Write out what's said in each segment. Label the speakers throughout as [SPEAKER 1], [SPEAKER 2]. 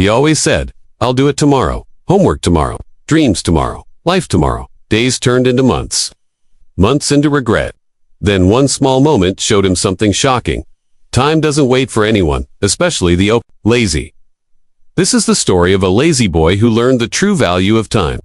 [SPEAKER 1] He always said, "I'll do it tomorrow, homework tomorrow, dreams tomorrow, life tomorrow." Days turned into months. Months into regret. Then one small moment showed him something shocking. Time doesn't wait for anyone, especially the lazy. This is the story of a lazy boy who learned the true value of time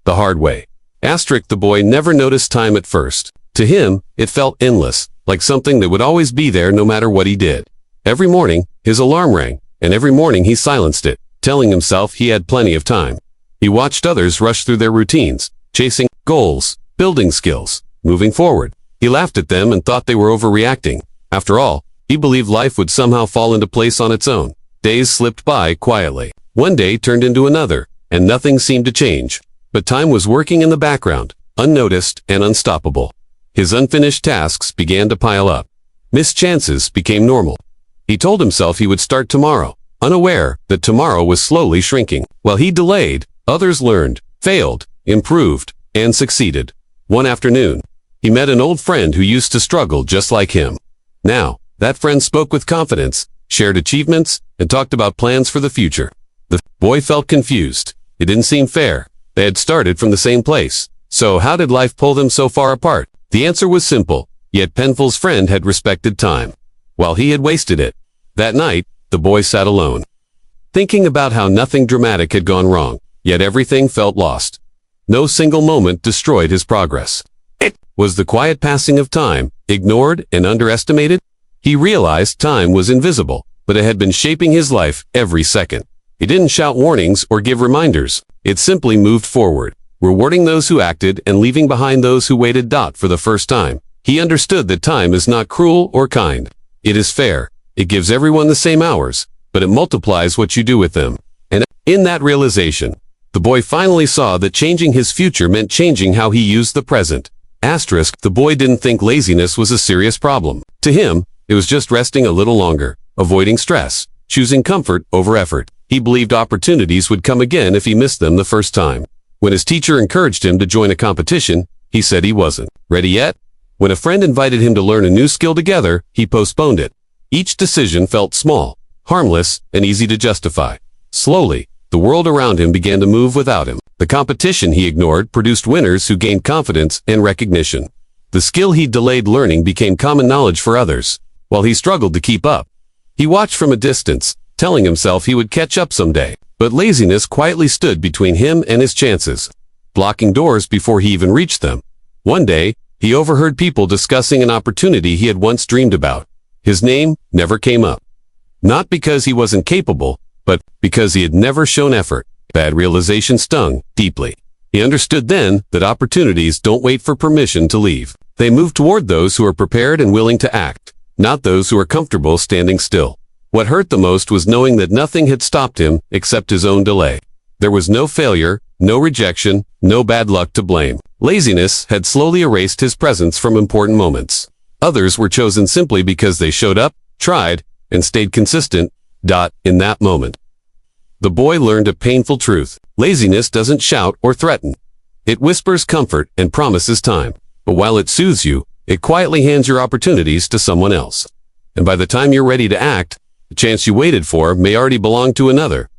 [SPEAKER 1] the hard way. The boy never noticed time at first. To him, it felt endless, like something that would always be there no matter what he did. Every morning, his alarm rang, and every morning he silenced it, telling himself he had plenty of time. He watched others rush through their routines, chasing goals, building skills, moving forward. He laughed at them and thought they were overreacting. After all, he believed life would somehow fall into place on its own. Days slipped by quietly. One day turned into another, and nothing seemed to change. But time was working in the background, unnoticed and unstoppable. His unfinished tasks began to pile up. Missed chances became normal. He told himself he would start tomorrow, unaware that tomorrow was slowly shrinking. While he delayed, others learned, failed, improved, and succeeded. One afternoon, he met an old friend who used to struggle just like him. Now, that friend spoke with confidence, shared achievements, and talked about plans for the future. The boy felt confused. It didn't seem fair. They had started from the same place. So how did life pull them so far apart? The answer was simple, yet Penfield's friend had respected time, while he had wasted it. That night, the boy sat alone, thinking about how nothing dramatic had gone wrong, yet everything felt lost. No single moment destroyed his progress. It was the quiet passing of time, ignored and underestimated. He realized time was invisible, but it had been shaping his life every second. It didn't shout warnings or give reminders. It simply moved forward, rewarding those who acted and leaving behind those who waited. For the first time, he understood that time is not cruel or kind. It is fair. It gives everyone the same hours, but it multiplies what you do with them. And in that realization, the boy finally saw that changing his future meant changing how he used the present. The boy didn't think laziness was a serious problem. To him, it was just resting a little longer, avoiding stress, choosing comfort over effort. He believed opportunities would come again if he missed them the first time. When his teacher encouraged him to join a competition, he said he wasn't ready yet. When a friend invited him to learn a new skill together, he postponed it. Each decision felt small, harmless, and easy to justify. Slowly, the world around him began to move without him. The competition he ignored produced winners who gained confidence and recognition. The skill he delayed learning became common knowledge for others, while he struggled to keep up. He watched from a distance, telling himself he would catch up someday. But laziness quietly stood between him and his chances, blocking doors before he even reached them. One day, he overheard people discussing an opportunity he had once dreamed about. His name never came up. Not because he wasn't capable, but because he had never shown effort. That realization stung deeply. He understood then that opportunities don't wait for permission to leave. They move toward those who are prepared and willing to act, not those who are comfortable standing still. What hurt the most was knowing that nothing had stopped him except his own delay. There was no failure, no rejection, no bad luck to blame. Laziness had slowly erased his presence from important moments. Others were chosen simply because they showed up, tried, and stayed consistent. In that moment, the boy learned a painful truth. Laziness doesn't shout or threaten. It whispers comfort and promises time. But while it soothes you, it quietly hands your opportunities to someone else. And by the time you're ready to act, the chance you waited for may already belong to another.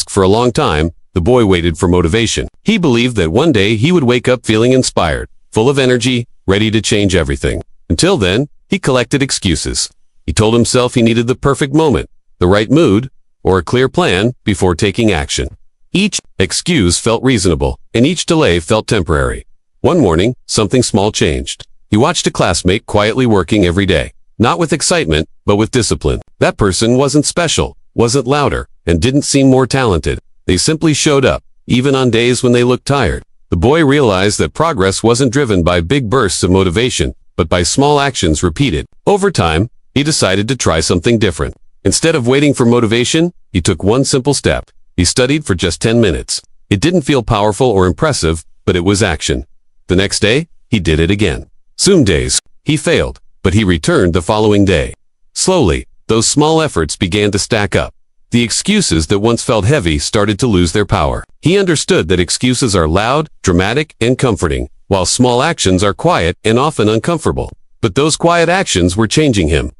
[SPEAKER 1] For a long time, the boy waited for motivation. He believed that one day he would wake up feeling inspired, full of energy, ready to change everything. Until then, he collected excuses. He told himself he needed the perfect moment, the right mood, or a clear plan before taking action. Each excuse felt reasonable, and each delay felt temporary. One morning, something small changed. He watched a classmate quietly working every day. Not with excitement, but with discipline. That person wasn't special, wasn't louder, and didn't seem more talented. They simply showed up, even on days when they looked tired. The boy realized that progress wasn't driven by big bursts of motivation, but by small actions repeated. Over time, he decided to try something different. Instead of waiting for motivation, he took one simple step. He studied for just 10 minutes. It didn't feel powerful or impressive, but it was action. The next day, he did it again. Some days, he failed, but he returned the following day. Slowly, those small efforts began to stack up. The excuses that once felt heavy started to lose their power. He understood that excuses are loud, dramatic, and comforting, while small actions are quiet and often uncomfortable. But those quiet actions were changing him.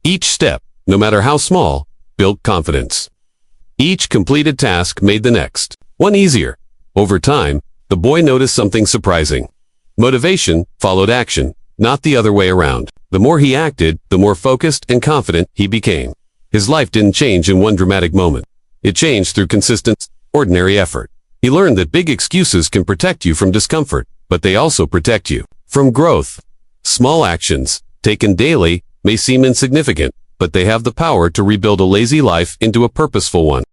[SPEAKER 1] Each step, no matter how small, built confidence. Each completed task made the next one easier. Over time, the boy noticed something surprising. Motivation followed action, not the other way around. The more he acted, the more focused and confident he became. His life didn't change in one dramatic moment. It changed through consistent, ordinary effort. He learned that big excuses can protect you from discomfort, but they also protect you from growth. Small actions, taken daily, may seem insignificant, but they have the power to rebuild a lazy life into a purposeful one.